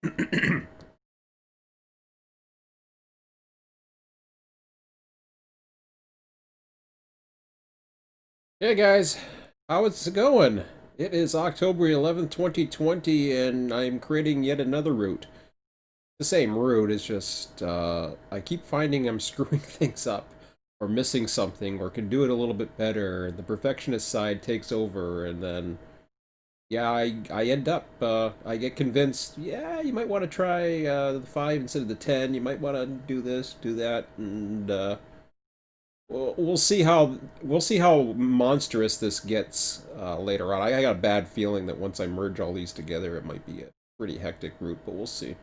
Hey guys, how is it going? It is October 11th, 2020, and I'm creating yet another route. The same route, it's just I keep finding I'm screwing things up, or missing something, or can do it a little bit better, and the perfectionist side takes over, and then, yeah, I end up, I get convinced, yeah, you might want to try the 5 instead of the 10, you might want to do this, do that, and we'll see how monstrous this gets later on. I got a bad feeling that once I merge all these together, it might be a pretty hectic route, but we'll see.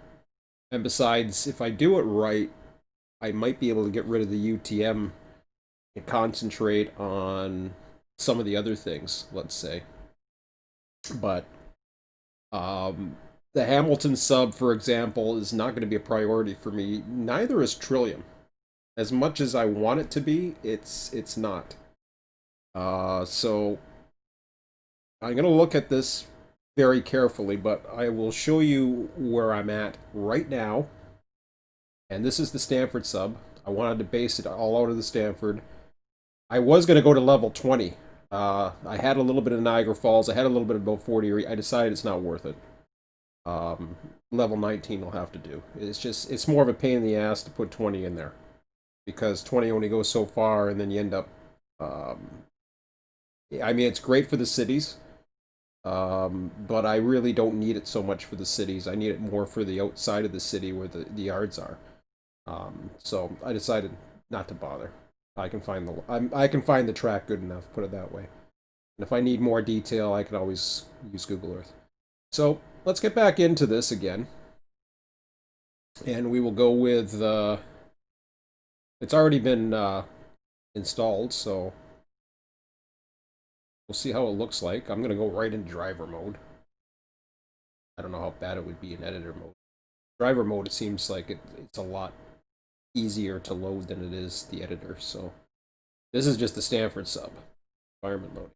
And besides, if I do it right, I might be able to get rid of the UTM and concentrate on some of the other things. Let's say, but um, the Hamilton sub, for example, is not going to be a priority for me. Neither is Trillium. As much as I want it to be, it's not. So I'm going to look at this very carefully, but I will show you where I'm at right now. And this is the Stamford sub. I wanted to base it all out of the Stamford. I was going to go to level 20. I had a little bit of Niagara Falls. I had a little bit of about 40. I decided it's not worth it. Um, Level 19 will have to do. It's more of a pain in the ass to put 20 in there. Because 20 only goes so far, and then you end up... Um, I mean, it's great for the cities. But I really don't need it so much for the cities. I need it more for the outside of the city where the yards are. So I decided not to bother. I can find the track good enough. Put it that way. And if I need more detail, I can always use Google Earth. So let's get back into this again, and we will go with. It's already been installed, so we'll see how it looks like. I'm gonna go right in driver mode. I don't know how bad it would be in editor mode. Driver mode, it seems like it's a lot easier to load than it is the editor. So this is just the Stamford sub environment mode.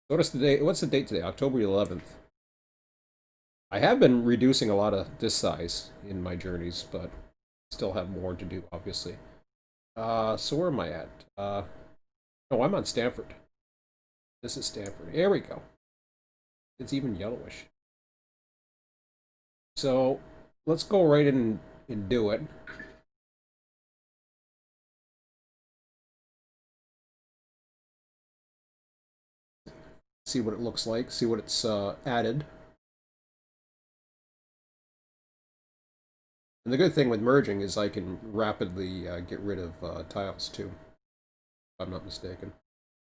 Notice the date. What's the date today? October 11th. I have been reducing a lot of this size in my journeys, but still have more to do, obviously. So where am I at? Oh, I'm on Stamford. This is Stamford. Here we go. It's even yellowish. So let's go right in and do it. See what it looks like. See what it's added. And the good thing with merging is I can rapidly get rid of tiles too, if I'm not mistaken.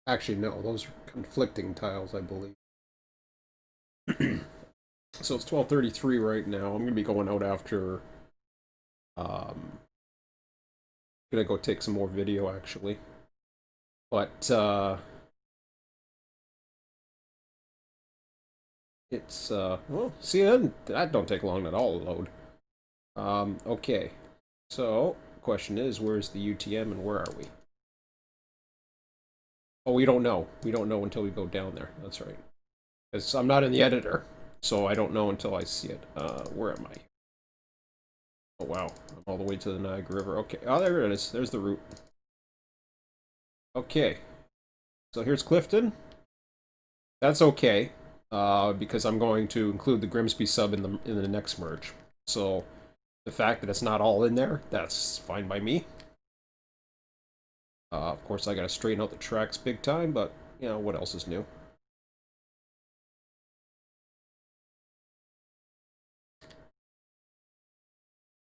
Actually, no, those are conflicting tiles, I believe. So it's 12:33 right now. I'm gonna be going out after. Gonna go take some more video actually, but it's well, see that don't take long at all to load. Okay, so question is, where's the UTM and where are we? Oh, we don't know. We don't know until we go down there. That's right. Because I'm not in the editor, so I don't know until I see it. Where am I? Oh wow, I'm all the way to the Niagara River. Okay, oh there it is. There's the route. Okay, so here's Clifton. That's okay, because I'm going to include the Grimsby sub in the next merge. So the fact that it's not all in there, that's fine by me. Of course, I got to straighten out the tracks big time, but you know what else is new?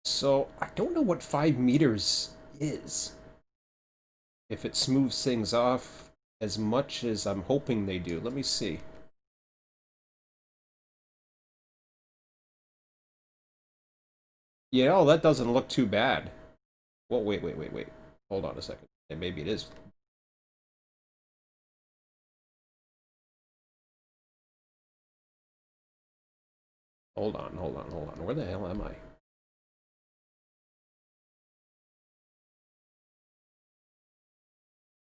So I don't know what 5 meters is. If it smooths things off as much as I'm hoping they do. Let me see. You know, that doesn't look too bad. Well, wait. Hold on a second. And maybe it is. Hold on. Where the hell am I?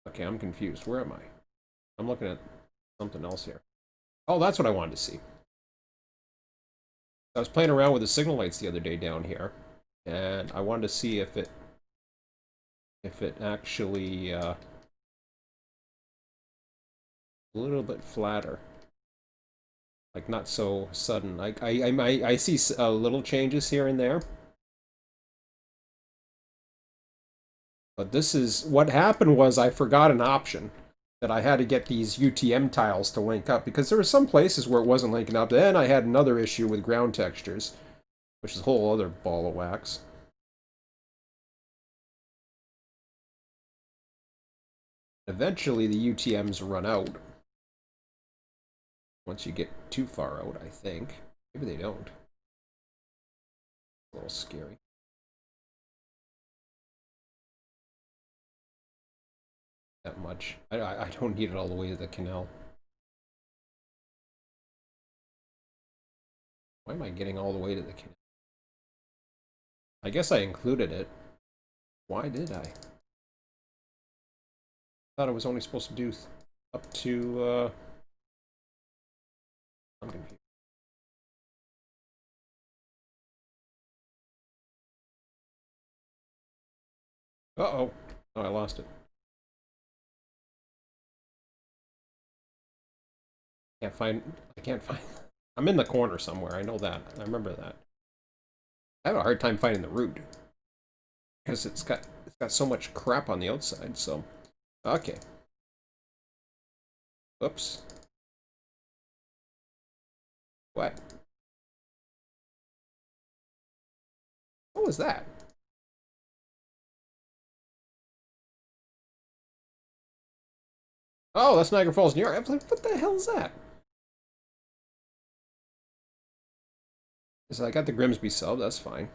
Okay, I'm confused. Where am I? I'm looking at something else here. Oh, that's what I wanted to see. I was playing around with the signal lights the other day down here, and I wanted to see if it actually a little bit flatter, like not so sudden. I see little changes here and there, but this is what happened was I forgot an option that I had to get these UTM tiles to link up because there were some places where it wasn't linking up. Then I had another issue with ground textures, which is a whole other ball of wax. Eventually, the UTMs run out. Once you get too far out, I think. Maybe they don't. A little scary. That much. I don't need it all the way to the canal. Why am I getting all the way to the canal? I guess I included it. Why did I? Thought I was only supposed to do up to, I'm confused. Uh-oh. Oh, I lost it. I can't find, I'm in the corner somewhere, I know that. I remember that. I have a hard time finding the route. Because it's got so much crap on the outside, so. Okay. Oops. What? What was that? Oh, that's Niagara Falls, New York. I was like, what the hell is that? So I got the Grimsby sub, that's fine.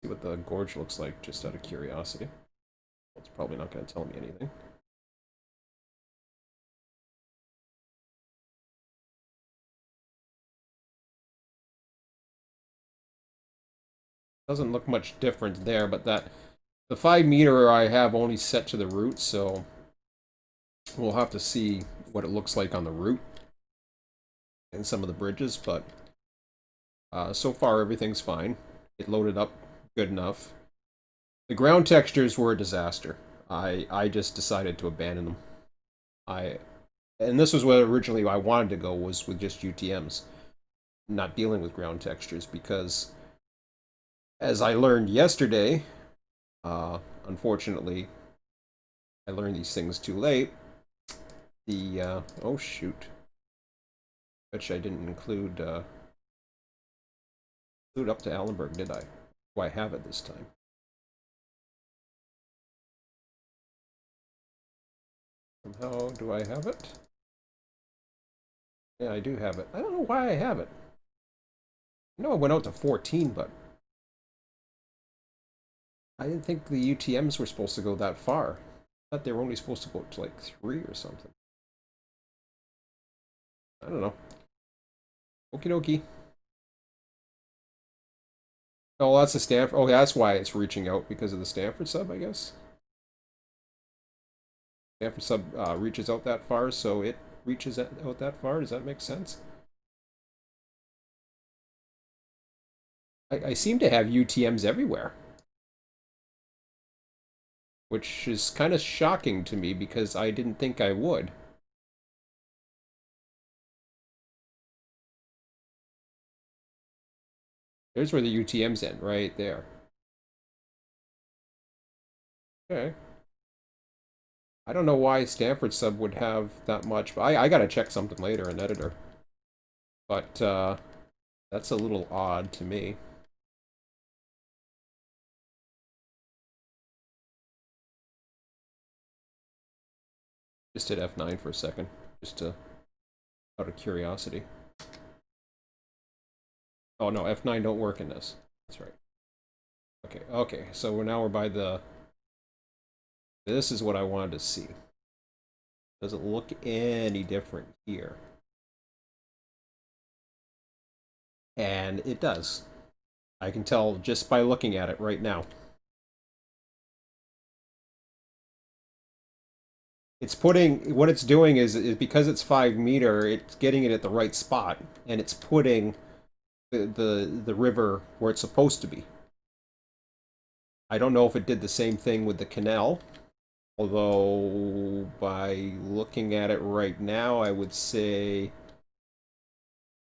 See what the gorge looks like, just out of curiosity. It's probably not going to tell me anything. Doesn't look much different there, but the 5 meter I have only set to the route, so we'll have to see what it looks like on the route and some of the bridges, but so far everything's fine. It loaded up good enough. The ground textures were a disaster. I just decided to abandon them. And this was where originally I wanted to go, was with just UTMs, not dealing with ground textures, because as I learned yesterday, unfortunately, I learned these things too late. Oh shoot. Bet you I didn't include up to Allenberg, did I? Do I have it this time? Somehow, do I have it? Yeah, I do have it. I don't know why I have it. I know I went out to 14, but I didn't think the UTMs were supposed to go that far. I thought they were only supposed to go to like 3 or something. I don't know. Okie dokie. Oh, that's the Stamford. Oh, that's why it's reaching out, because of the Stamford sub, I guess. Stamford sub reaches out that far, so it reaches out that far. Does that make sense? I seem to have UTMs everywhere, which is kind of shocking to me because I didn't think I would. There's where the UTMs end, right there. Okay. I don't know why Stamford sub would have that much, but I gotta check something later in editor. But that's a little odd to me. Just hit F9 for a second, just to out of curiosity. Oh no, F9 don't work in this. That's right. Okay, so we're by the... This is what I wanted to see. Does it look any different here? And it does. I can tell just by looking at it right now. It's putting, what it's doing is because it's 5 meter, it's getting it at the right spot, and it's putting the river where it's supposed to be. I don't know if it did the same thing with the canal, although by looking at it right now, I would say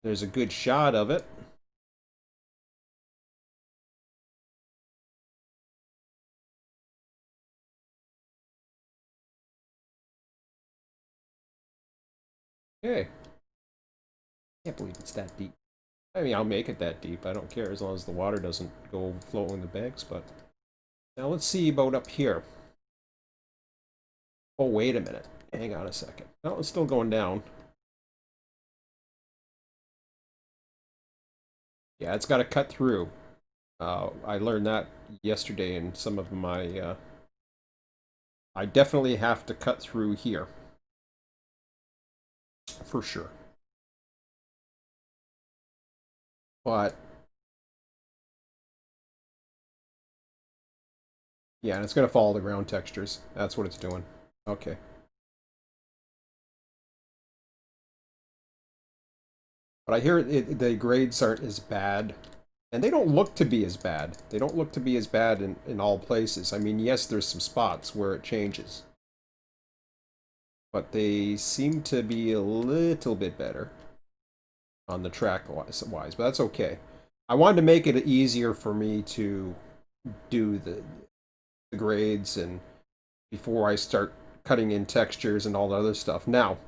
there's a good shot of it. Okay. Can't believe it's that deep. I mean, I'll make it that deep. I don't care as long as the water doesn't go overflowing the banks, but now let's see about up here. Oh, wait a minute. Hang on a second. No, it's still going down. Yeah, it's got to cut through. I learned that yesterday in some of my... I definitely have to cut through here. For sure. But, yeah, and it's going to follow the ground textures. That's what it's doing. Okay. But I hear the grades aren't as bad. And they don't look to be as bad. They don't look to be as bad in all places. I mean, yes, there's some spots where it changes. But they seem to be a little bit better on the track wise, but that's okay. I wanted to make it easier for me to do the grades and before I start cutting in textures and all the other stuff. Now,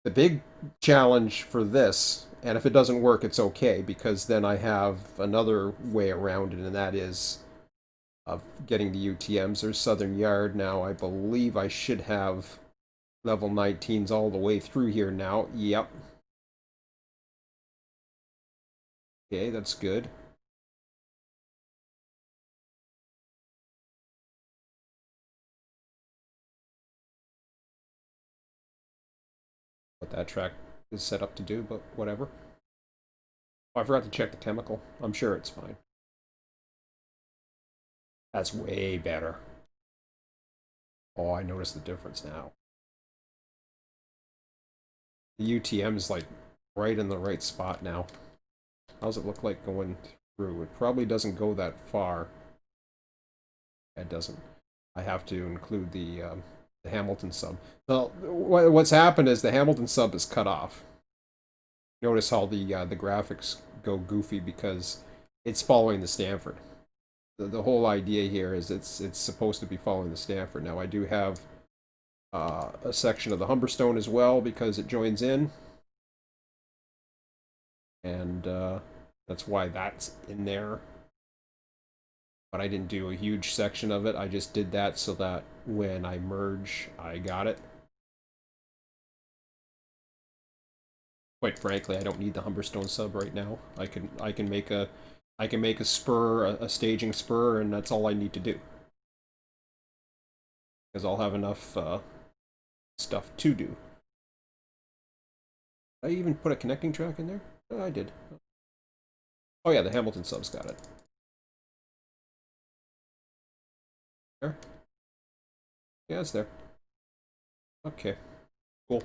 the big challenge for this, and if it doesn't work, it's okay, because then I have another way around it, and that is of getting the UTMs. There's Southern Yard now. I believe I should have level 19s all the way through here now. Yep. Okay, that's good. What that track is set up to do, but whatever. Oh, I forgot to check the chemical. I'm sure it's fine. That's way better. Oh, I noticed the difference now. The UTM is like right in the right spot now. How's it look like going through? It probably doesn't go that far. It doesn't. I have to include the Hamilton sub. So what's happened is the Hamilton sub is cut off. Notice how the graphics go goofy because it's following the Stamford. The whole idea here is it's supposed to be following the Stamford. Now I do have a section of the Humberstone as well because it joins in, and that's why that's in there. But I didn't do a huge section of it. I just did that so that when I merge, I got it. Quite frankly, I don't need the Humberstone sub right now. I can make a spur, a staging spur, and that's all I need to do. Because I'll have enough stuff to do. Did I even put a connecting track in there? Oh, I did. Oh yeah, the Hamilton sub's got it. There? Yeah, it's there. Okay, cool.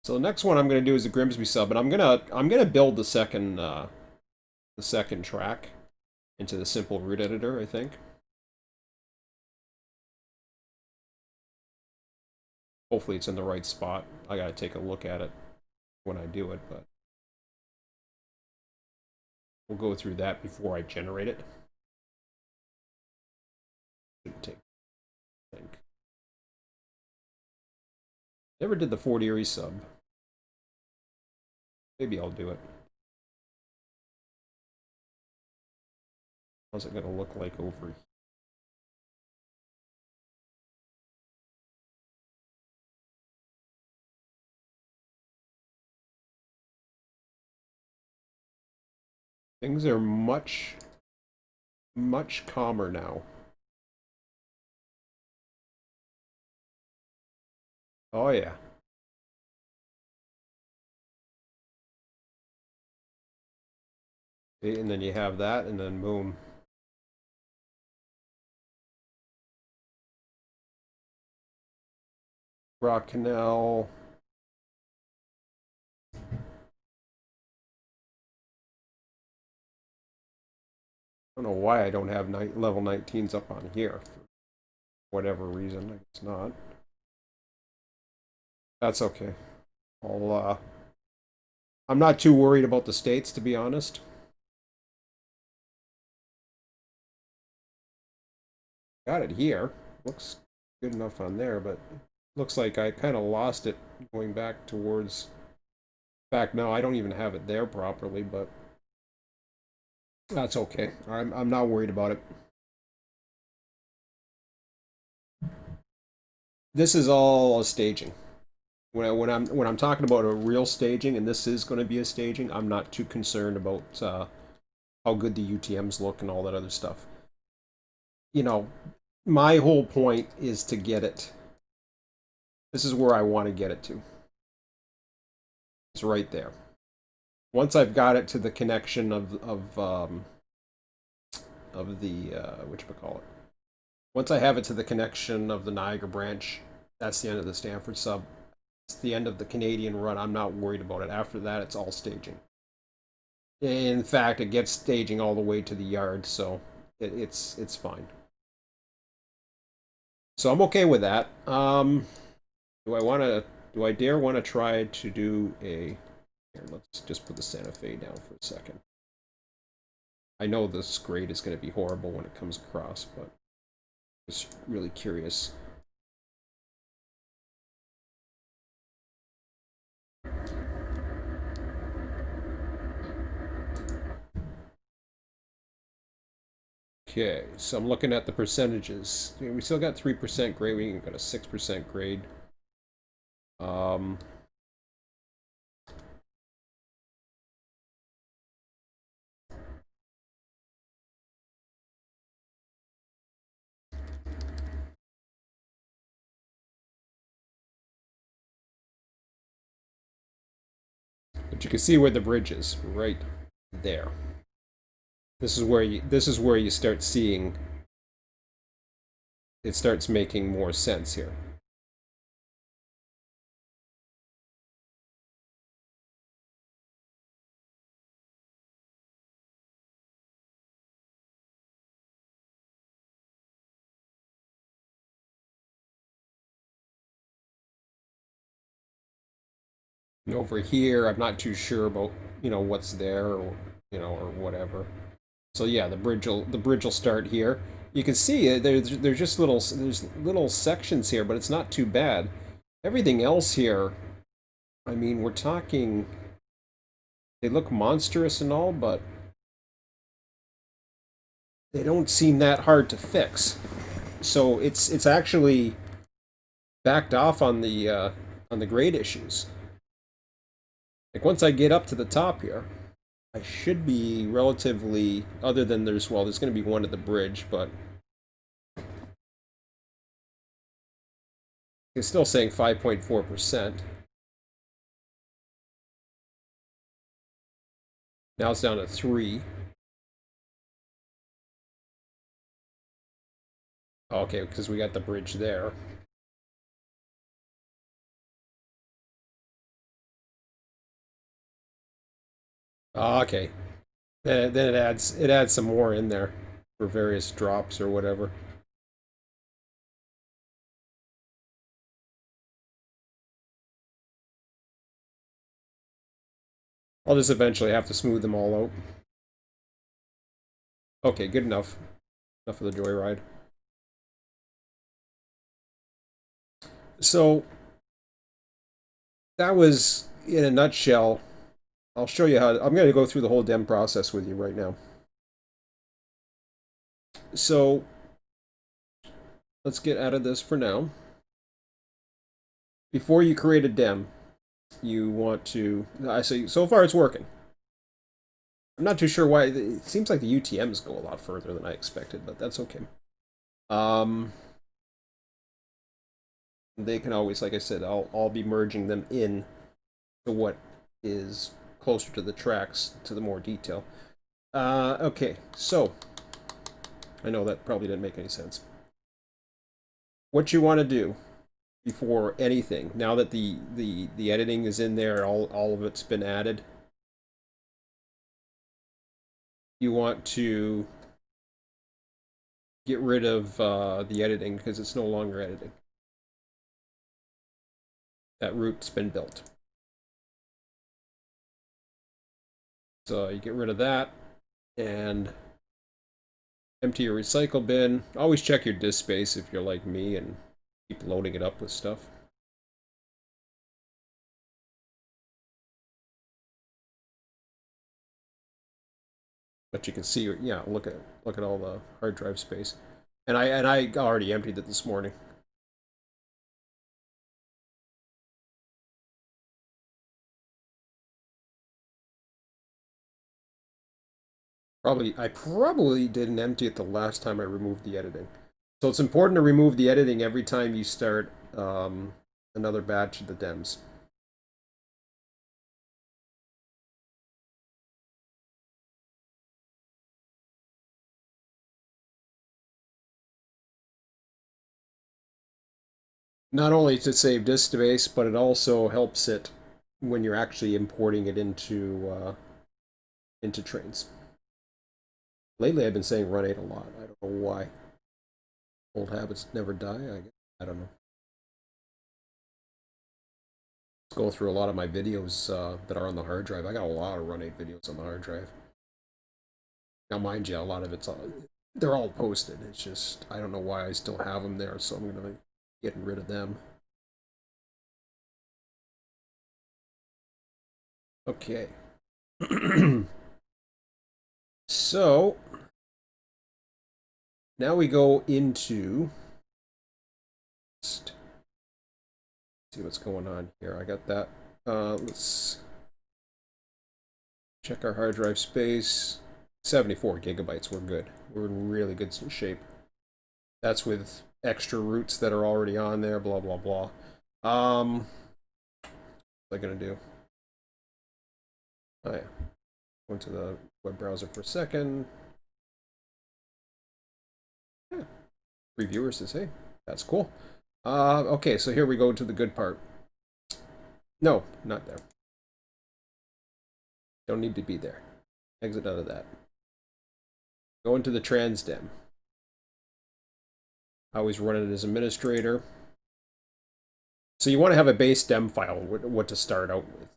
So the next one I'm gonna do is the Grimsby sub, and I'm gonna build the second track into the simple route editor, I think. Hopefully it's in the right spot. I gotta take a look at it when I do it, but we'll go through that before I generate it. Shouldn't take, I think. Never did the Fort Erie sub. Maybe I'll do it. How's it gonna look like over here? Things are much calmer now. Oh yeah. See, and then you have that, and then boom. Rock Canal. I don't know why I don't have level 19s up on here. For whatever reason, I guess not. That's okay. I'm not too worried about the states, to be honest. Got it here. Looks good enough on there, but looks like I kind of lost it going back towards... In fact, no, I don't even have it there properly, but that's okay. I'm not worried about it. This is all a staging. When I'm talking about a real staging, and this is going to be a staging, I'm not too concerned about how good the UTMs look and all that other stuff. You know, my whole point is to get it. This is where I want to get it to. It's right there. Once I've got it to the connection of the whatchamacallit. Once I have it to the connection of the Niagara branch, that's the end of the Stamford Sub. It's the end of the Canadian run. I'm not worried about it. After that, it's all staging. In fact, it gets staging all the way to the yard, so it's fine. So I'm okay with that. Do I dare want to try to do a... Here, let's just put the Santa Fe down for a second. I know this grade is going to be horrible when it comes across, but I'm just really curious. Okay, so I'm looking at the percentages. We still got 3% grade. We got a 6% grade. But you can see where the bridge is, right there. This is where you start seeing it starts making more sense here. And over here, I'm not too sure about, what's there, or or whatever. So yeah, the bridge will start here. You can see it. There's just there's little sections here, but it's not too bad. Everything else here, I mean, we're talking. They look monstrous and all, but they don't seem that hard to fix. So it's actually backed off on the grade issues. Like once I get up to the top here, I should be relatively, other than there's going to be one at the bridge, but it's still saying 5.4%. Now it's down to 3. Okay, because we got the bridge there. Okay. Then it adds some more in there for various drops or whatever. I'll just eventually have to smooth them all out. Okay, good enough. Enough of the joyride. So that was in a nutshell. I'll show you how. I'm going to go through the whole dem process with you right now. So let's get out of this for now. Before you create a dem, you want to... I see. So far it's working. I'm not too sure why. It seems like the UTMs go a lot further than I expected, but that's okay. They can always, like I said, I'll be merging them in to what is closer to the tracks, to the more detail. Okay, so I know that probably didn't make any sense. What you want to do before anything. Now that the editing is in there, all of it's been added. You want to get rid of the editing because it's no longer editing. That route's been built. So you get rid of that and empty your recycle bin. Always check your disk space if you're like me and keep loading it up with stuff. But you can see, yeah, look at all the hard drive space. And I already emptied it this morning. I probably didn't empty it the last time I removed the editing. So it's important to remove the editing every time you start another batch of the DEMs. Not only to save disk space, but it also helps it when you're actually importing it into trains. Lately, I've been saying run 8 a lot. I don't know why. Old habits never die. I don't know. Let's go through a lot of my videos that are on the hard drive. I got a lot of run 8 videos on the hard drive. Now, mind you, a lot of they're all posted. It's just I don't know why I still have them there, so I'm gonna get rid of them. Okay. So now we go into see what's going on here. I got that. Let's check our hard drive space. 74 gigabytes. We're good. We're in really good shape. That's with extra routes that are already on there. Blah blah blah. What am I gonna do? Oh yeah. Go into the web browser for a second. Yeah. Reviewer says, hey, that's cool. Okay, so here we go to the good part. No, not there. Don't need to be there. Exit out of that. Go into the transdem. I always run it as administrator. So you want to have a base dem file, what to start out with.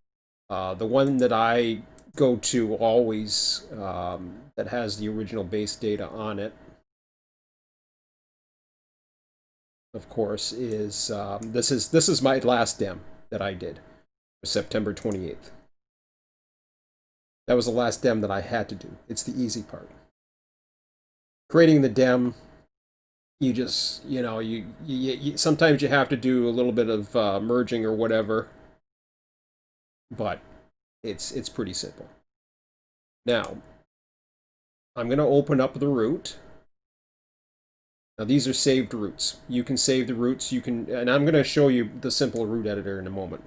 The one that I go to always that has the original base data on it, of course, is this is my last dem that I did, September 28th. That was the last dem that I had to do. It's the easy part. Creating the dem, you just you sometimes you have to do a little bit of merging or whatever, but it's pretty simple. Now I'm going to open up the root. Now these are saved routes. You can save the routes. You can, and I'm going to show you the simple root editor in a moment,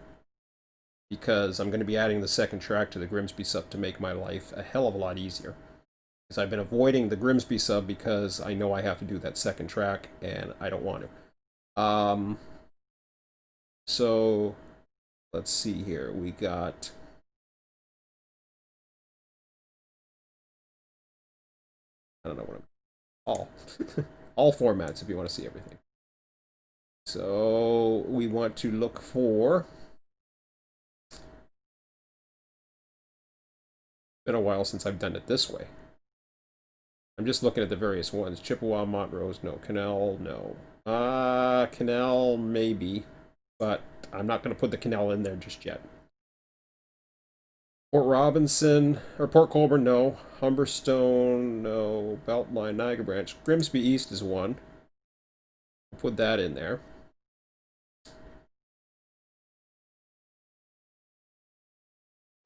because I'm going to be adding the second track to the Grimsby sub to make my life a hell of a lot easier. Because I've been avoiding the Grimsby sub because I know I have to do that second track and I don't want to. So let's see here. We got I don't know what I'm all all formats if you want to see everything. So we want to look for. Been a while since I've done it this way. I'm just looking at the various ones. Chippewa, Montrose, no. Canal, no. Canal, maybe. But I'm not going to put the canal in there just yet. Port Robinson, or Port Colborne, no. Humberstone, no. Beltline, Niagara Branch. Grimsby East is one. I'll put that in there.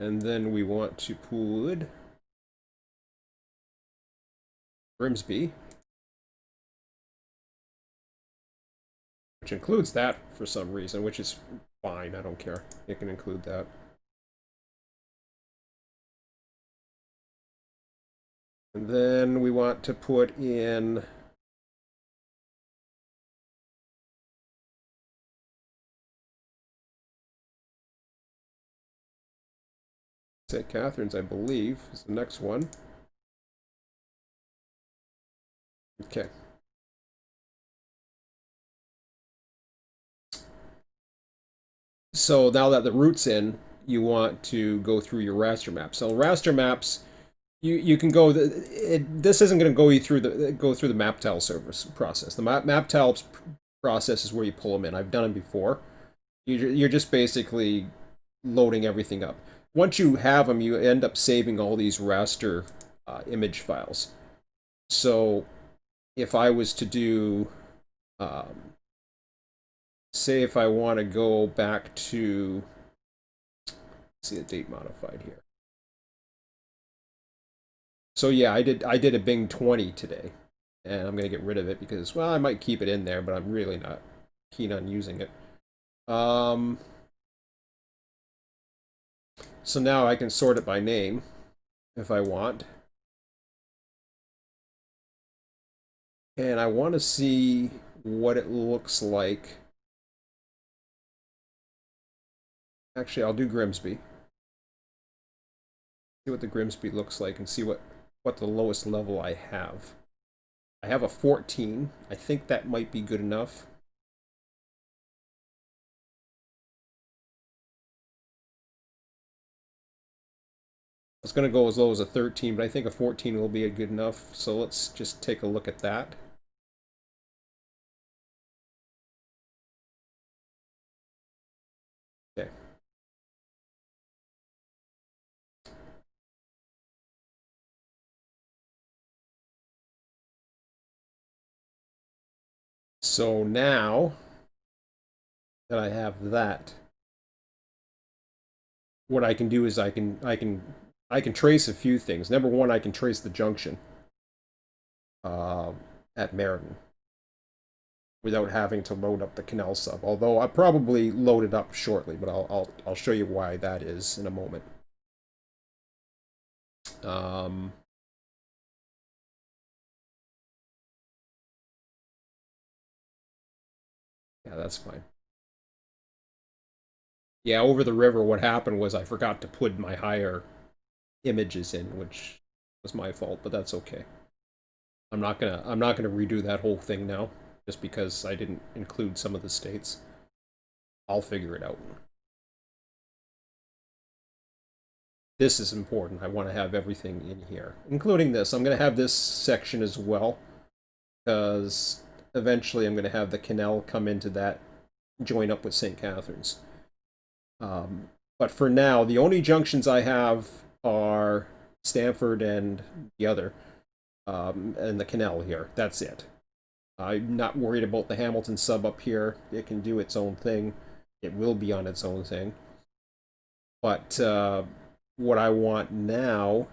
And then we want to put Grimsby, which includes that for some reason, which is fine. I don't care. It can include that. And then we want to put in St. Catharines, I believe, is the next one. Okay. So now that the route's in, you want to go through your raster maps. So raster maps, you can go. This isn't going to go through the map tile service process. The map tiles process is where you pull them in. I've done them before. You're just basically loading everything up. Once you have them, you end up saving all these raster image files. So if I was to do, um, say if I want to go back to, see the date modified here. So yeah, I did a Bing 20 today, and I'm gonna get rid of it because, well, I might keep it in there, but I'm really not keen on using it. So now I can sort it by name if I want. And I want to see what it looks like. Actually, I'll do Grimsby. See what the Grimsby looks like and see what the lowest level I have. I have a 14. I think that might be good enough. I was going to go as low as a 13, but I think a 14 will be good enough. So let's just take a look at that. Okay. So now that I have that, what I can do is I can trace a few things. Number one, I can trace the junction uh, at Meriden without having to load up the canal sub. Although I'll probably load it up shortly, but I'll show you why that is in a moment. Um, yeah, that's fine. Yeah, over the river, what happened was I forgot to put my higher images in, which was my fault, but that's okay. I'm not gonna redo that whole thing now, just because I didn't include some of the states. I'll figure it out. This is important. I want to have everything in here, including this. I'm going to have this section as well, because eventually I'm going to have the canal come into that, join up with St. Catharines. But for now, the only junctions I have are Stamford and the other, and the canal here. That's it. I'm not worried about the Hamilton sub up here. It can do its own thing. It will be on its own thing. But what I want now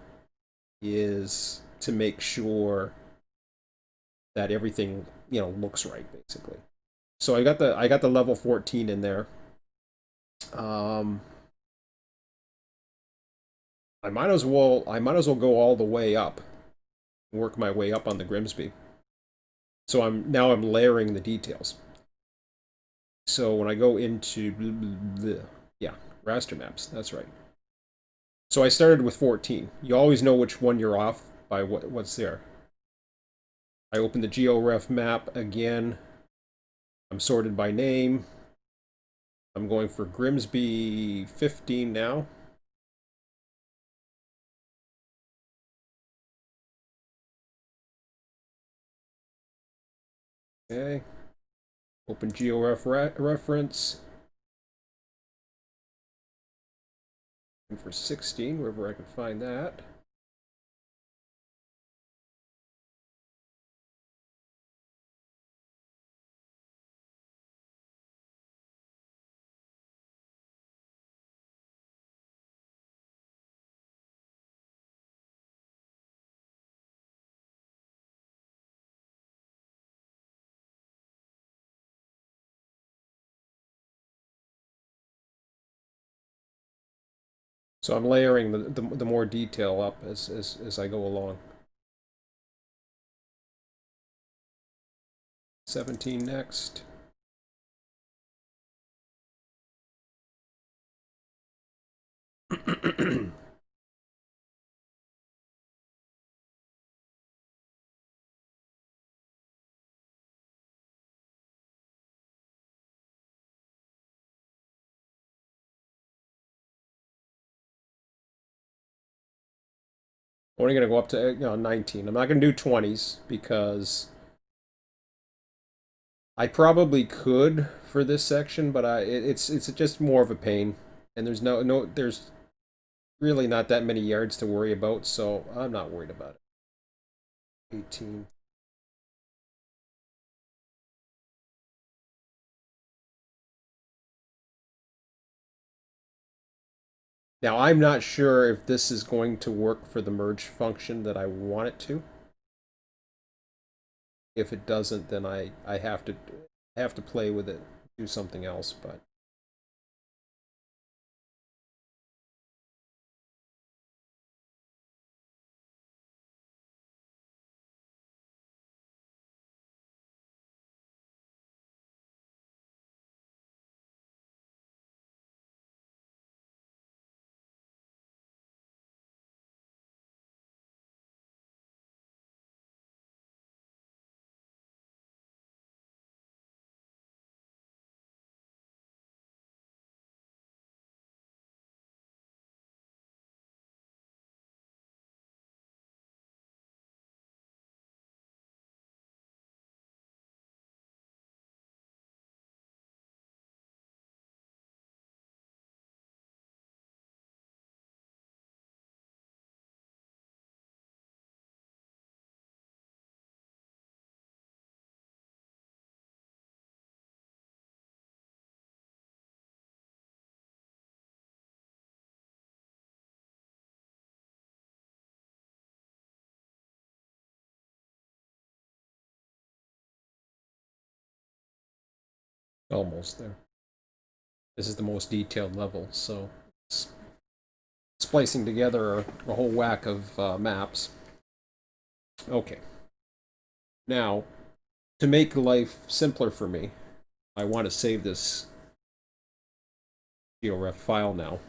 is to make sure that everything, looks right, basically. So I got the level 14 in there. Um, I might as well go all the way up, work my way up on the Grimsby. So I'm layering the details. So when I go into yeah, raster maps, that's right. So I started with 14. You always know which one you're off by what's there. I open the GeoRef map again. I'm sorted by name. I'm going for Grimsby 15 now. Okay. Open GeoRef reference. And for 16, wherever I can find that. So I'm layering the more detail up as I go along. 17 next. only going to go up to 19. I'm not going to do 20s because I probably could for this section, but it's just more of a pain, and there's really not that many yards to worry about, so I'm not worried about it. 18. Now I'm not sure if this is going to work for the merge function that I want it to. If it doesn't, then I have to play with it, do something else, but almost there. This is the most detailed level, so it's splicing together a whole whack of maps. Okay. Now, to make life simpler for me, I want to save this GeoRef file now.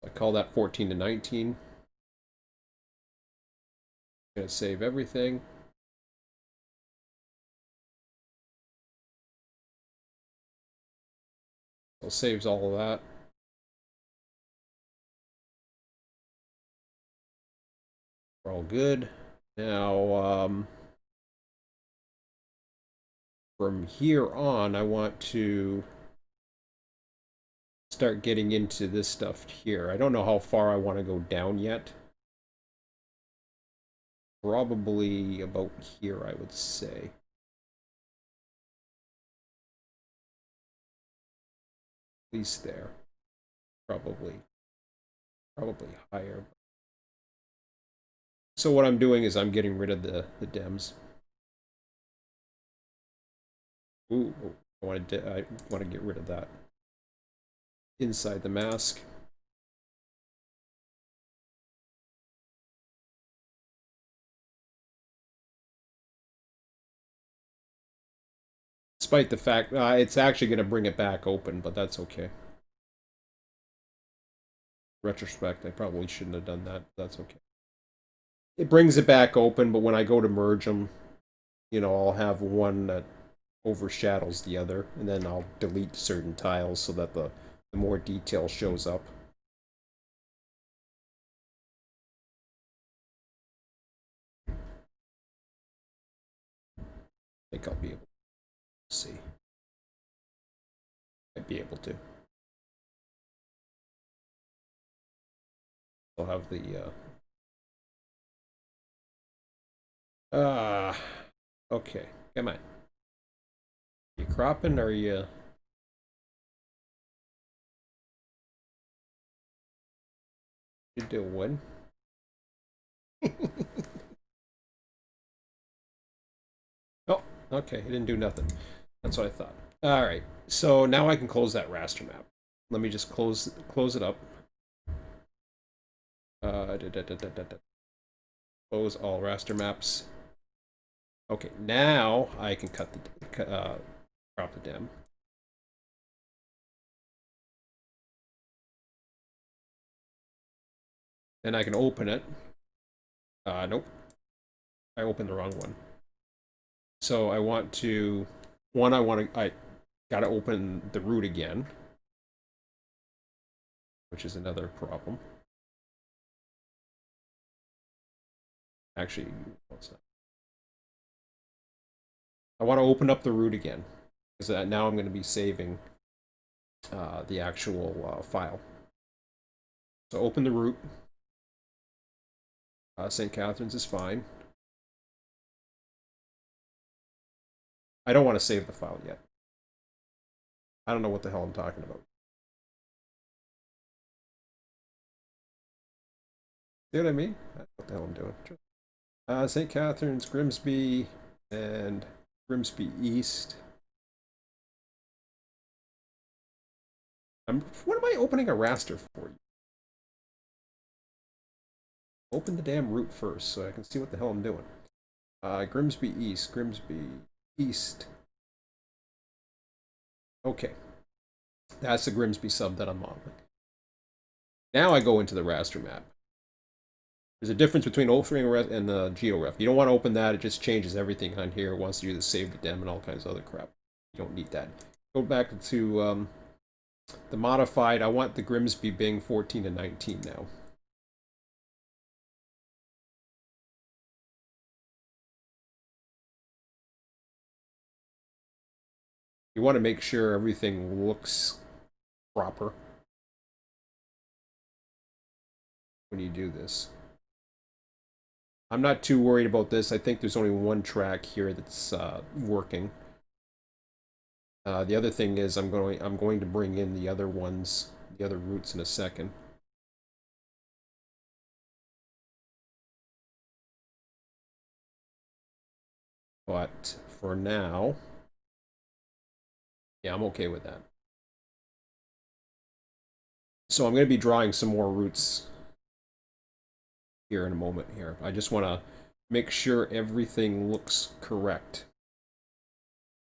I call that 14 to 19. I'm going to save everything. So it saves all of that. We're all good. Now, from here on, I want to start getting into this stuff here. I don't know how far I want to go down yet. Probably about here, I would say. At least there. Probably higher. So what I'm doing is I'm getting rid of the dems. Ooh, I want to get rid of that. Inside the mask. Despite the fact it's actually going to bring it back open, but that's okay. Retrospect, I probably shouldn't have done that. That's okay. It brings it back open, but when I go to merge them, I'll have one that overshadows the other, and then I'll delete certain tiles so that the more detail shows up. I think I'll be able to see. I'd be able to. I'll have the okay. Come on. You cropping or you doing? Oh, okay. It didn't do nothing. That's what I thought. All right. So now I can close that raster map. Let me just close it up. Close all raster maps. Okay, now I can crop the dem. Then I can open it. Nope. I opened the wrong one. So I want to, I gotta open the root again, which is another problem. Actually, I want to open up the root again, because now I'm going to be saving the actual file. So open the root. St. Catharines is fine. I don't want to save the file yet. I don't know what the hell I'm talking about. See what I mean? I don't know what the hell I'm doing. St. Catharines, Grimsby, and Grimsby East. What am I opening a raster for? Open the damn root first so I can see what the hell I'm doing. Grimsby East, Grimsby East. Okay. That's the Grimsby sub that I'm modeling. Now I go into the raster map. There's a difference between opening and GeoRef. You don't want to open that. It just changes everything on here. It wants to do the save the dem and all kinds of other crap. You don't need that. Go back to the modified. I want the Grimsby Bing 14 to 19 now. You want to make sure everything looks proper when you do this. I'm not too worried about this. I think there's only one track here that's working. The other thing is I'm going to bring in the other ones, the other roots in a second. But for now, yeah, I'm okay with that. So I'm going to be drawing some more roots here in a moment here. I just want to make sure everything looks correct.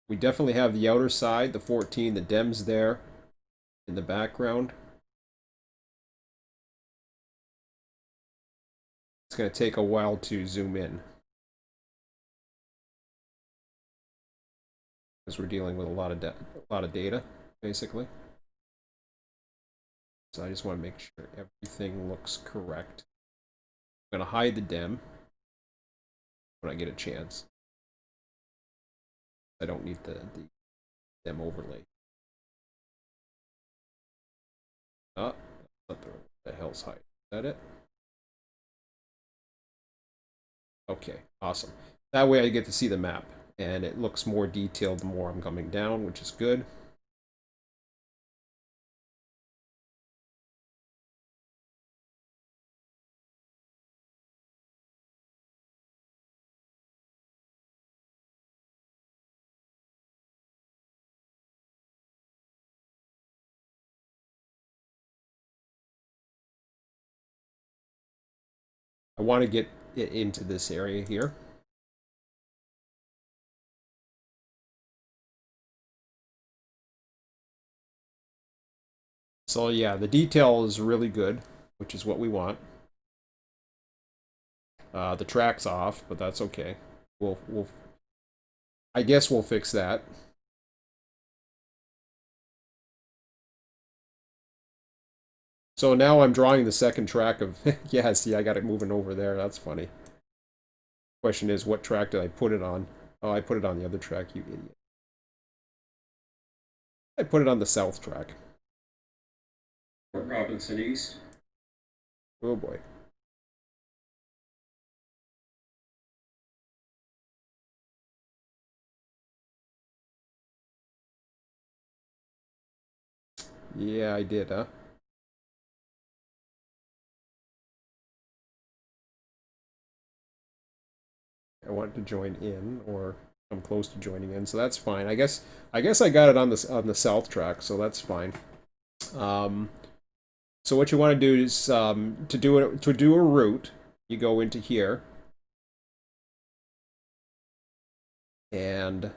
We definitely have the outer side, the 14, the dems there in the background. It's going to take a while to zoom in, because we're dealing with a lot of data, basically. So I just want to make sure everything looks correct. I'm going to hide the dem when I get a chance. I don't need the dem overlay. Oh, what the hell's hide? Is that it? Okay, awesome. That way I get to see the map, and it looks more detailed the more I'm coming down, which is good. I want to get it into this area here. So yeah, the detail is really good, which is what we want. The track's off, but that's okay. I guess we'll fix that. So now I'm drawing the second track of, yeah, see, I got it moving over there. That's funny. Question is, what track did I put it on? Oh, I put it on the other track, you idiot. I put it on the south track. Robinson East. Oh boy. Yeah, I did, huh? I wanted to join in, or I'm close to joining in, so that's fine. I guess I got it on the south track, so that's fine. So what you want to do is to do a route, you go into here, and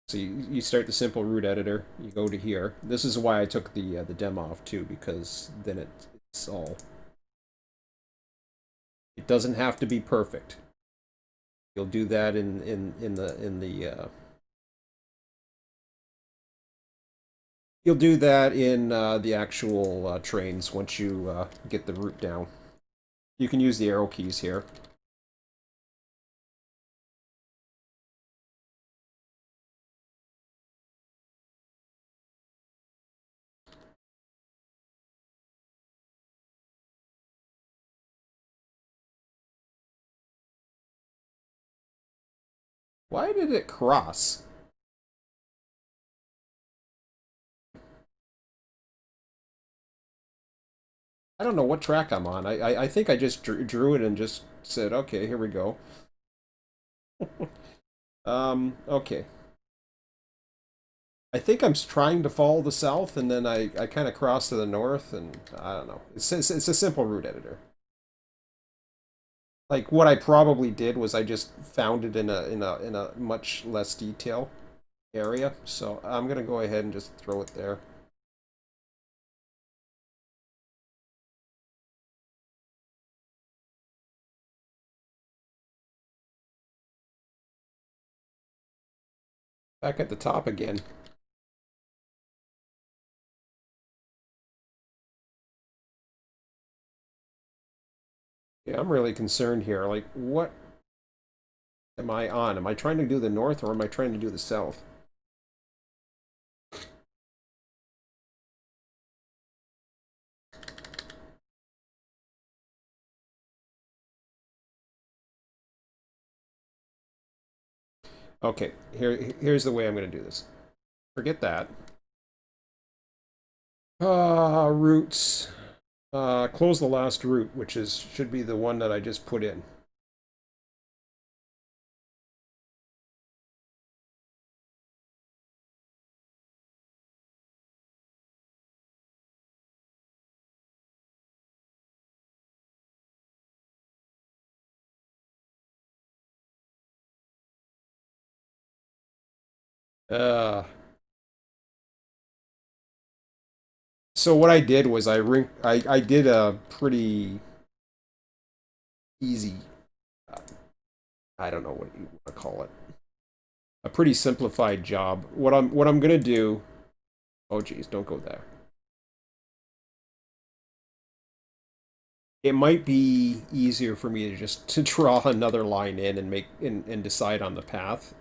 so you start the simple route editor. You go to here. This is why I took the dem off too, because then it's all. It doesn't have to be perfect. You'll do that in the you'll do that in the actual trains once you get the route down. You can use the arrow keys here. Why did it cross? I don't know what track I'm on. I think I just drew it and just said, okay, here we go. Okay. I think I'm trying to follow the south, and then I kind of cross to the north, and I don't know. It's a simple route editor. Like what I probably did was I just found it in a much less detail area. So I'm gonna go ahead and just throw it there. Back at the top again. Yeah, I'm really concerned here. Like, what am I on? Am I trying to do the north or am I trying to do the south? Okay, here's the way I'm going to do this. Forget that. Routes. Close the last route, which should be the one that I just put in. Uh, so what I did was I did a pretty easy, uh, I don't know what you want to call it, a pretty simplified job. What I'm gonna do? Oh geez, don't go there. It might be easier for me to just to draw another line in and make and decide on the path.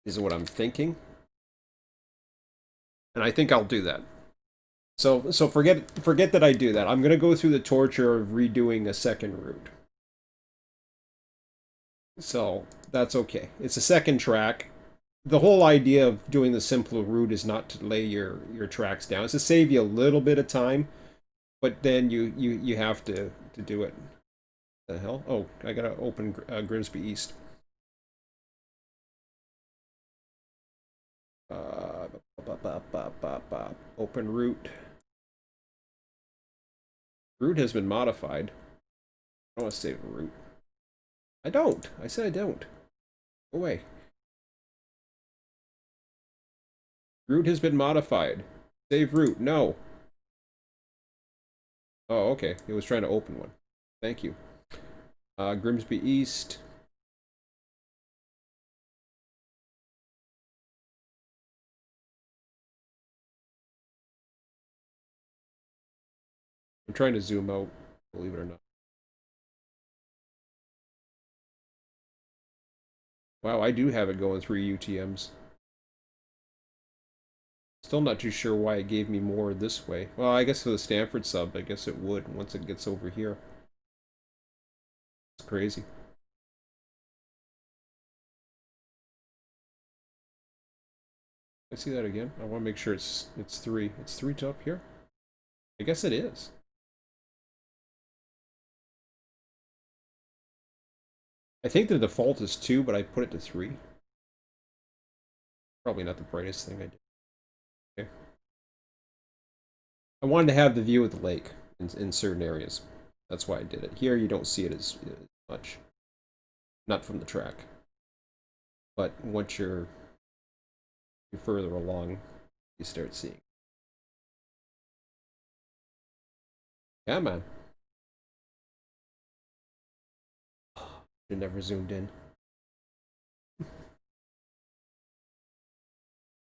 Is what I'm thinking, and I think I'll do that. So forget that I do that. I'm gonna go through the torture of redoing a second route. So that's okay. It's a second track. The whole idea of doing the simpler route is not to lay your tracks down. It's to save you a little bit of time, but then you have to do it. The hell? Oh, I gotta open Grimsby East. Uh, Open route. Route has been modified. I don't want to save a route. I don't. I said I don't. Go away. Route has been modified. Save route. No. Oh, okay. It was trying to open one. Thank you. Grimsby East. I'm trying to zoom out, believe it or not. Wow, I do have it going 3 UTMs. Still not too sure why it gave me more this way. Well, I guess for the Stamford sub, I guess it would once it gets over here. It's crazy. I see that again. I want to make sure it's 3. It's 3 to up here? I guess it is. I think the default is 2, but I put it to 3. Probably not the brightest thing I did. Okay. I wanted to have the view of the lake in certain areas. That's why I did it. Here you don't see it as much. Not from the track. But once you're further along, you start seeing. Yeah, man. It never zoomed in.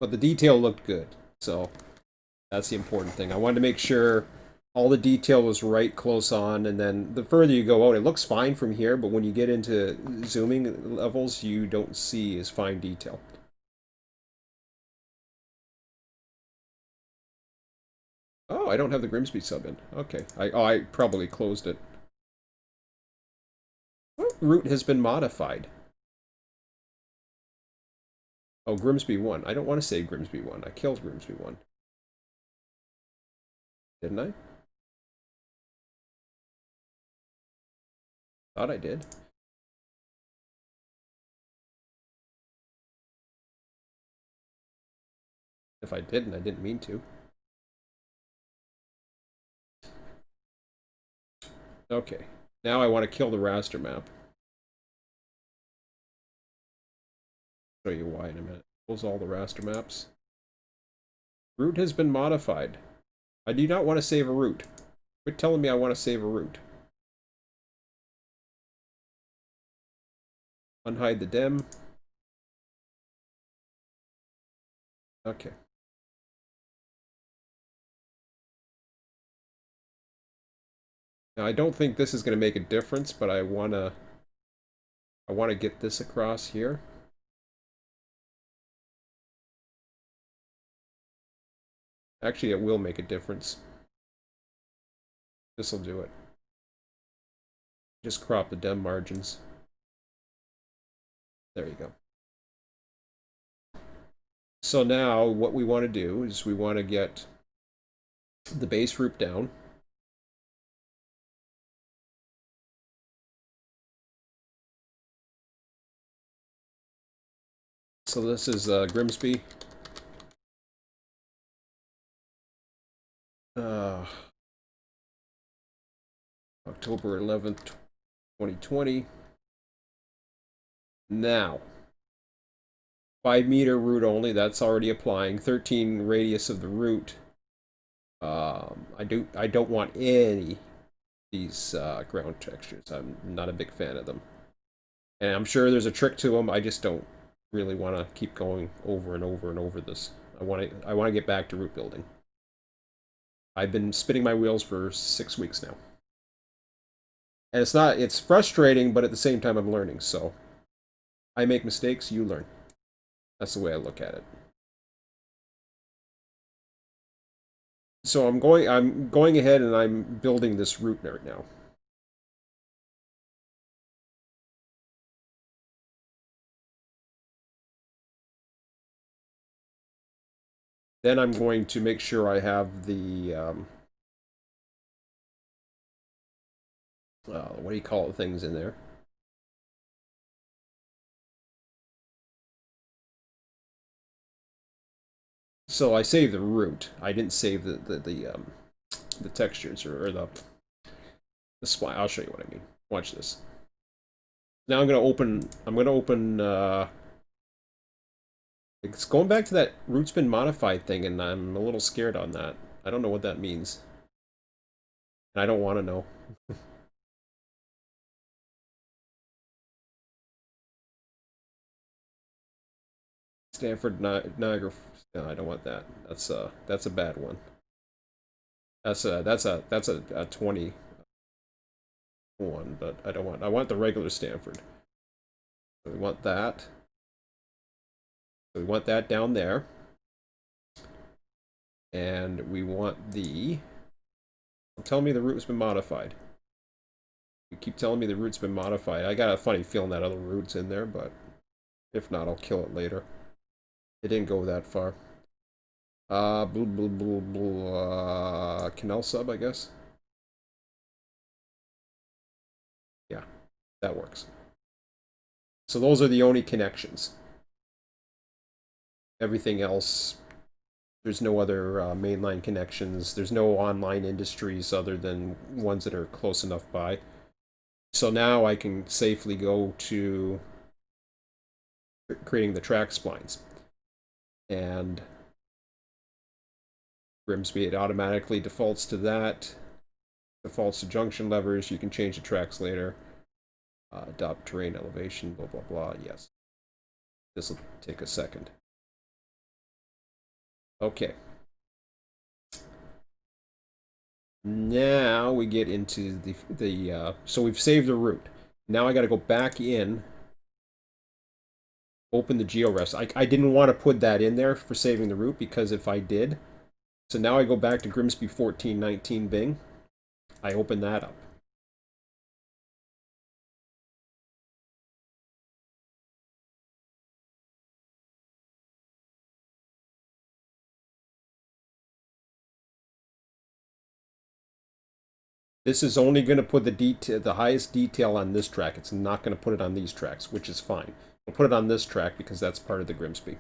but the detail looked good. So that's the important thing. I wanted to make sure all the detail was right close on, and then the further you go out, it looks fine from here, but when you get into zooming levels, you don't see as fine detail. Oh, I don't have the Grimsby sub in. Okay. I probably closed it. What route has been modified? Oh, Grimsby 1. I don't want to save Grimsby 1. I killed Grimsby 1. Didn't I? Thought I did. If I didn't, I didn't mean to. Okay. Now I want to kill the raster map. Show you why in a minute. Close all the raster maps. Route has been modified. I do not want to save a route. Quit telling me I want to save a route. Unhide the dem. Okay. Now I don't think this is going to make a difference, but I want to get this across here. Actually, it will make a difference. This will do it. Just crop the dem margins. There you go. So now what we want to do is we want to get the base route down. So this is Grimsby. October 11th, 2020. Now, 5-meter route only, that's already applying. 13 radius of the route. I don't want any of these ground textures. I'm not a big fan of them. And I'm sure there's a trick to them. I just don't really want to keep going over and over and over this. I want to get back to route building. I've been spinning my wheels for 6 weeks now. And it's frustrating, but at the same time I'm learning, so I make mistakes, you learn. That's the way I look at it. So I'm going ahead and I'm building this route right now. Then I'm going to make sure I have the what do you call it, things in there. So I saved the route. I didn't save the textures or the spline. I'll show you what I mean. Watch this. Now I'm gonna open. It's going back to that route's been modified thing, and I'm a little scared on that. I don't know what that means. And I don't want to know. Stamford Niagara. No, I don't want that. That's a bad one. That's a 20 one, but I want the regular Stamford. So we want that. So we want that down there. And we want the... Tell me the route's been modified. You keep telling me the route's been modified. I got a funny feeling that other route's in there, but if not, I'll kill it later. It didn't go that far. Canal sub, I guess. Yeah, that works. So those are the only connections. Everything else, there's no other mainline connections. There's no online industries other than ones that are close enough by. So now I can safely go to creating the track splines. And Grimsby, it automatically defaults to that. Defaults to junction levers. You can change the tracks later. Adopt terrain elevation, blah, blah, blah. Yes. This will take a second. Okay. Now we get into so we've saved the route. Now I got to go back in, open the GeoRest. I didn't want to put that in there for saving the route because if I did, so now I go back to Grimsby 1419 Bing. I open that up. This is only going to put the highest detail on this track. It's not going to put it on these tracks, which is fine. I'll put it on this track because that's part of the Grimsby.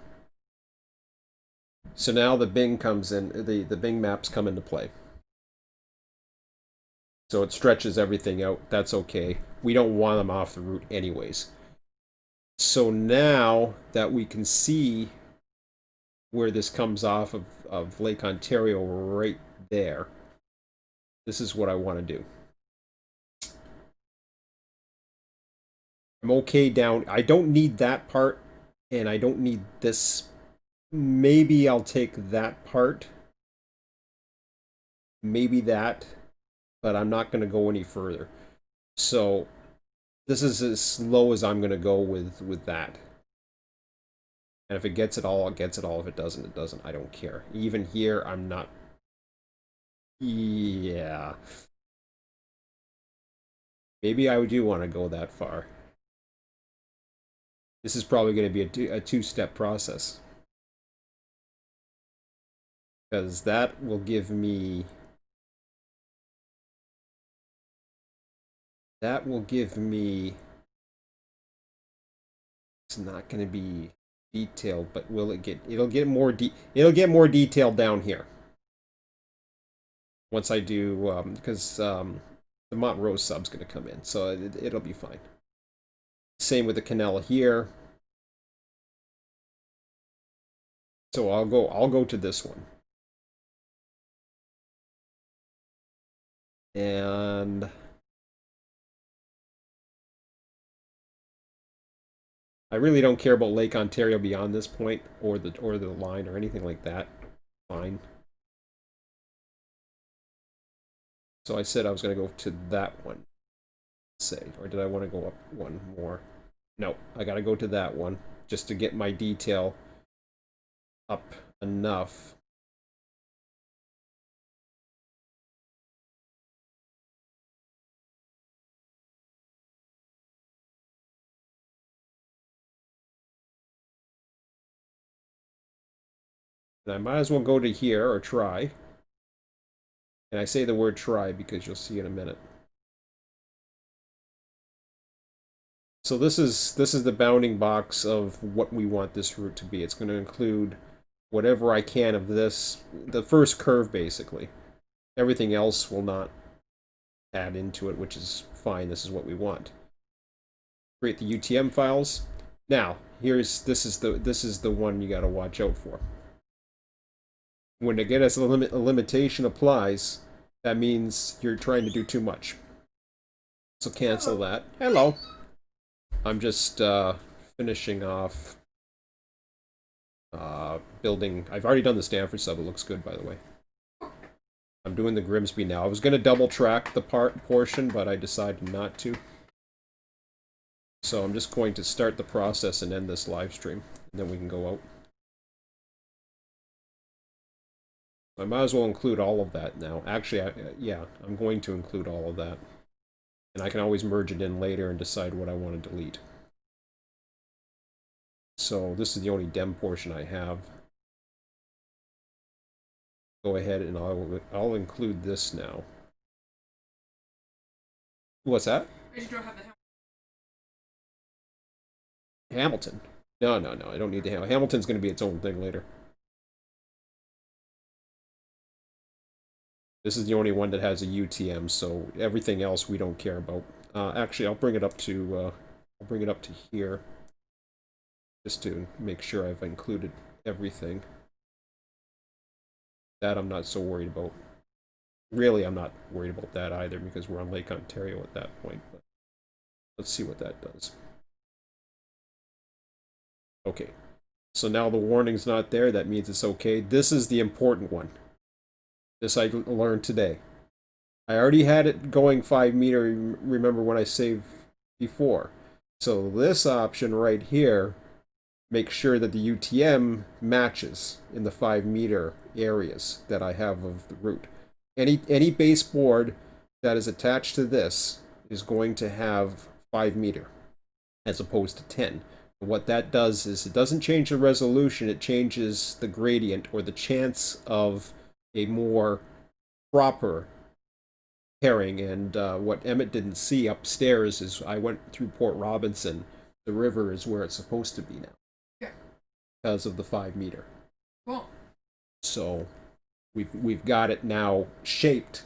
So now the Bing comes in, the Bing maps come into play. So it stretches everything out. That's okay. We don't want them off the route anyways. So now that we can see where this comes off of Lake Ontario right there, this is what I want to do. I'm okay down. I don't need that part, and I don't need this. Maybe I'll take that part. Maybe that, but I'm not going to go any further. So this is as low as I'm going to go with that. And if it gets it all, it gets it all. If it doesn't, it doesn't. I don't care. Even here, I'm not... Yeah. Maybe I do want to go that far. This is probably going to be a two-step process. Because that will give me... That will give me... It's not going to be detailed, but will it get... It'll get more detailed down here. Once I do... Because the Montrose sub's going to come in, so it'll be fine. Same with the canal here. So I'll go to this one. And I really don't care about Lake Ontario beyond this point or the line or anything like that. Fine. So I said I was going to go to that one. Say, or did I want to go up one more? No, I got to go to that one just to get my detail up enough. And I might as well go to here or try. And I say the word try because you'll see in a minute. So this is the bounding box of what we want this route to be. It's going to include whatever I can of this, the first curve basically. Everything else will not add into it, which is fine. This is what we want. Create the UTM files. Now, this is the one you got to watch out for. When again as a limitation applies, that means you're trying to do too much. So cancel that. Hello. I'm just finishing off building. I've already done the Stamford Sub. It looks good, by the way. I'm doing the Grimsby now. I was going to double track the portion, but I decided not to. So I'm just going to start the process and end this live stream, and then we can go out. I might as well include all of that now. Actually, yeah, I'm going to include all of that. And I can always merge it in later and decide what I want to delete. So this is the only dem portion I have. Go ahead and I'll include this now. What's that? I just don't have the Hamilton. No, I don't need the Hamilton. Hamilton's going to be its own thing later. This is the only one that has a UTM, so everything else we don't care about. Actually, I'll bring it up to here, just to make sure I've included everything. That I'm not so worried about. Really, I'm not worried about that either because we're on Lake Ontario at that point. But let's see what that does. Okay, So now the warning's not there. That means it's okay. This is the important one. This I learned today. I already had it going 5 meter. Remember when I saved before. So this option right here makes sure that the UTM matches in the 5 meter areas that I have of the route. Any baseboard that is attached to this is going to have 5 meter as opposed to 10. And what that does is it doesn't change the resolution, it changes the gradient or the chance of a more proper pairing. And what Emmett didn't see upstairs is I went through Port Robinson. The river is where it's supposed to be now. Yeah. Because of the 5 meter. Cool. So we've got it now shaped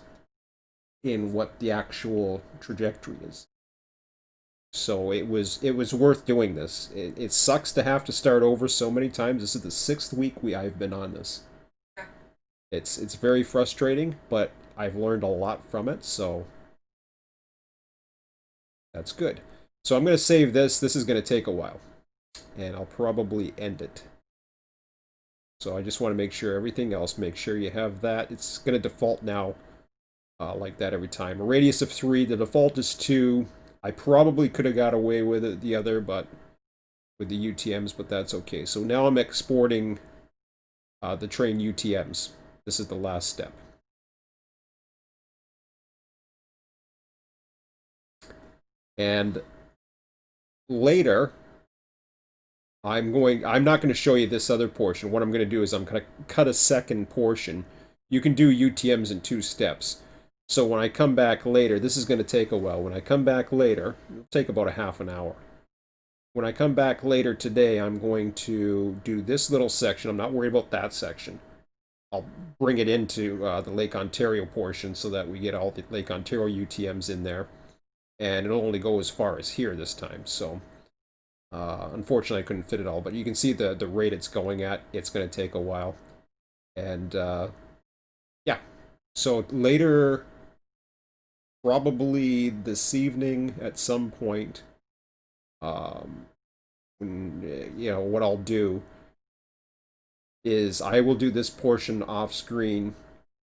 in what the actual trajectory is. So it was worth doing this. It sucks to have to start over so many times. This is the 6th week I've been on this. Yeah. It's very frustrating, but I've learned a lot from it, so that's good. So I'm going to save this. This is going to take a while, and I'll probably end it. So I just want to make sure everything else, make sure you have that. It's going to default now like that every time. A radius of 3, the default is 2. I probably could have got away with it the other, but with the UTMs, but that's okay. So now I'm exporting the train UTMs. This is the last step. And later, I'm not going to show you this other portion. What I'm going to do is I'm going to cut a second portion. You can do UTMs in 2 steps. So when I come back later, this is going to take a while. When I come back later, it'll take about a half an hour. When I come back later today, I'm going to do this little section. I'm not worried about that section. I'll bring it into the Lake Ontario portion so that we get all the Lake Ontario UTMs in there. And it'll only go as far as here this time. So unfortunately, I couldn't fit it all. But you can see the rate it's going at. It's going to take a while. And yeah. So later, probably this evening at some point, what I'll do is I will do this portion off screen.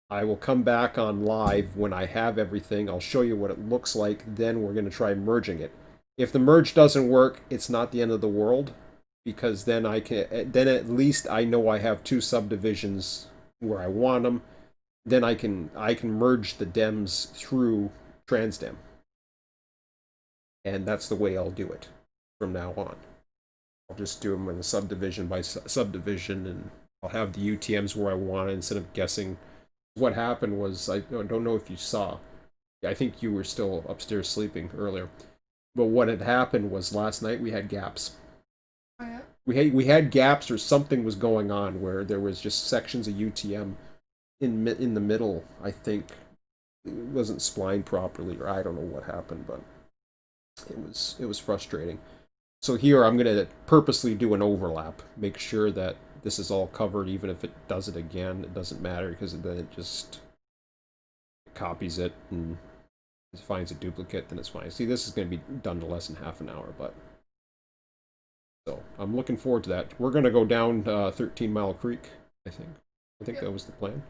I will come back on live when I have everything. I'll show you what it looks like. Then we're going to try merging it. If the merge doesn't work, it's not the end of the world, because then at least I know I have 2 subdivisions where I want them. Then I can merge the DEMs through Transdem. And that's the way I'll do it from now on. I'll just do them in a subdivision by subdivision, and I'll have the UTMs where I want it instead of guessing. What happened was, I don't know if you saw, I think you were still upstairs sleeping earlier, but what had happened was last night we had gaps. Oh, yeah? We had gaps, or something was going on where there was just sections of UTM in the middle. I think it wasn't splined properly, or I don't know what happened, but it was frustrating. So here I'm going to purposely do an overlap, make sure that this is all covered. Even if it does it again, it doesn't matter, because then it just copies it and it finds a duplicate, then it's fine. See, this is going to be done in less than half an hour, but so I'm looking forward to that. We're going to go down 13 Mile Creek, I think. That was the plan.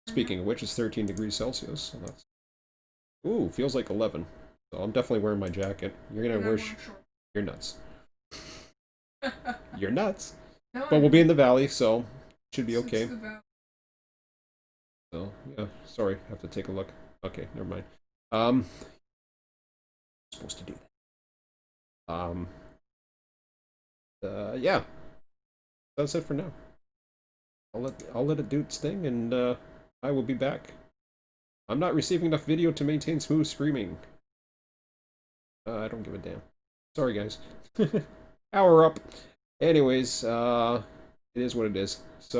Speaking of which, it's 13 degrees Celsius. So that's... Ooh, feels like 11. So I'm definitely wearing my jacket. You're going to wear... You're nuts. You're nuts. No, but we'll be in the valley, so should be okay. So, yeah, sorry, I have to take a look. Okay, never mind. I'm supposed to do that. Yeah. That's it for now. I'll let it do its thing, and I will be back. I'm not receiving enough video to maintain smooth streaming. I don't give a damn. Sorry, guys. Hour up. Anyways, it is what it is. So